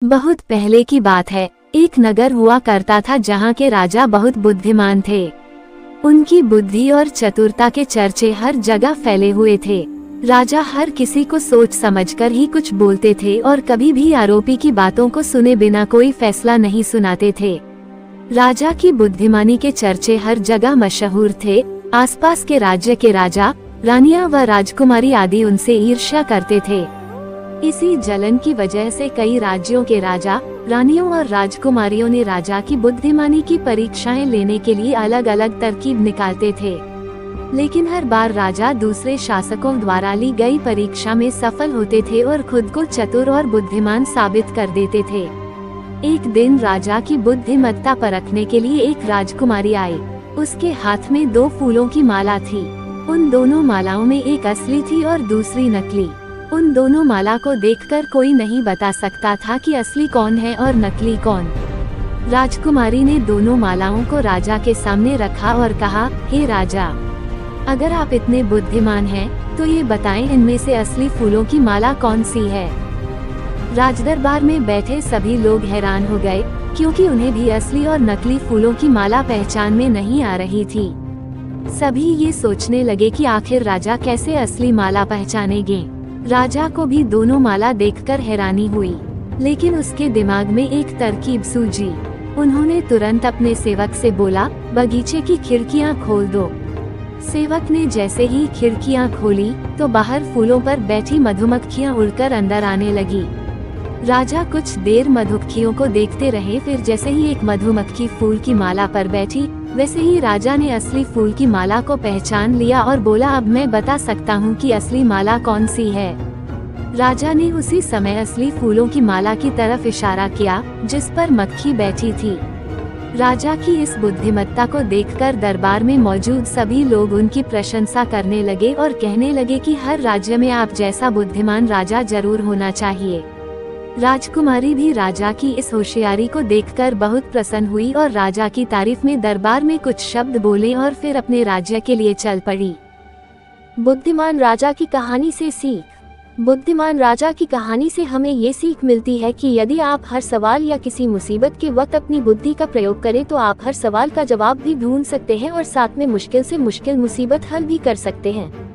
बहुत पहले की बात है। एक नगर हुआ करता था जहाँ के राजा बहुत बुद्धिमान थे। उनकी बुद्धि और चतुरता के चर्चे हर जगह फैले हुए थे। राजा हर किसी को सोच समझकर ही कुछ बोलते थे और कभी भी आरोपी की बातों को सुने बिना कोई फैसला नहीं सुनाते थे। राजा की बुद्धिमानी के चर्चे हर जगह मशहूर थे। आसपास के राज्य के राजा, रानियां व राजकुमारी आदि उनसे ईर्ष्या करते थे। इसी जलन की वजह से कई राज्यों के राजा, रानियों और राजकुमारियों ने राजा की बुद्धिमानी की परीक्षाएं लेने के लिए अलग अलग तरकीब निकालते थे। लेकिन हर बार राजा दूसरे शासकों द्वारा ली गई परीक्षा में सफल होते थे और खुद को चतुर और बुद्धिमान साबित कर देते थे। एक दिन राजा की बुद्धिमत्ता परखने के लिए एक राजकुमारी आई। उसके हाथ में 2 फूलों की माला थी। उन दोनों मालाओं में एक असली थी और दूसरी नकली। उन दोनों माला को देखकर कोई नहीं बता सकता था कि असली कौन है और नकली कौन। राजकुमारी ने दोनों मालाओं को राजा के सामने रखा और कहा, हे राजा, अगर आप इतने बुद्धिमान हैं, तो ये बताएं इनमें से असली फूलों की माला कौन सी है। राजदरबार में बैठे सभी लोग हैरान हो गए, क्योंकि उन्हें भी असली और नकली फूलों की माला पहचान में नहीं आ रही थी। सभी ये सोचने लगे कि आखिर राजा कैसे असली माला पहचानेंगे। राजा को भी दोनों माला देखकर हैरानी हुई, लेकिन उसके दिमाग में एक तरकीब सूझी। उन्होंने तुरंत अपने सेवक से बोला, बगीचे की खिड़कियां खोल दो। सेवक ने जैसे ही खिड़कियां खोली, तो बाहर फूलों पर बैठी मधुमक्खियां उड़कर अंदर आने लगी। राजा कुछ देर मधुमक्खियों को देखते रहे, फिर जैसे ही एक मधुमक्खी फूल की माला पर बैठी, वैसे ही राजा ने असली फूल की माला को पहचान लिया और बोला, अब मैं बता सकता हूँ कि असली माला कौन सी है। राजा ने उसी समय असली फूलों की माला की तरफ इशारा किया, जिस पर मक्खी बैठी थी। राजा की इस बुद्धिमत्ता को देखकर दरबार में मौजूद सभी लोग उनकी प्रशंसा करने लगे और कहने लगे कि हर राज्य में आप जैसा बुद्धिमान राजा जरूर होना चाहिए। राजकुमारी भी राजा की इस होशियारी को देखकर बहुत प्रसन्न हुई और राजा की तारीफ में दरबार में कुछ शब्द बोले और फिर अपने राज्य के लिए चल पड़ी। बुद्धिमान राजा की कहानी से सीख। बुद्धिमान राजा की कहानी से हमें ये सीख मिलती है कि यदि आप हर सवाल या किसी मुसीबत के वक्त अपनी बुद्धि का प्रयोग करें, तो आप हर सवाल का जवाब भी ढूंढ सकते हैं और साथ में मुश्किल से मुश्किल मुसीबत हल भी कर सकते हैं।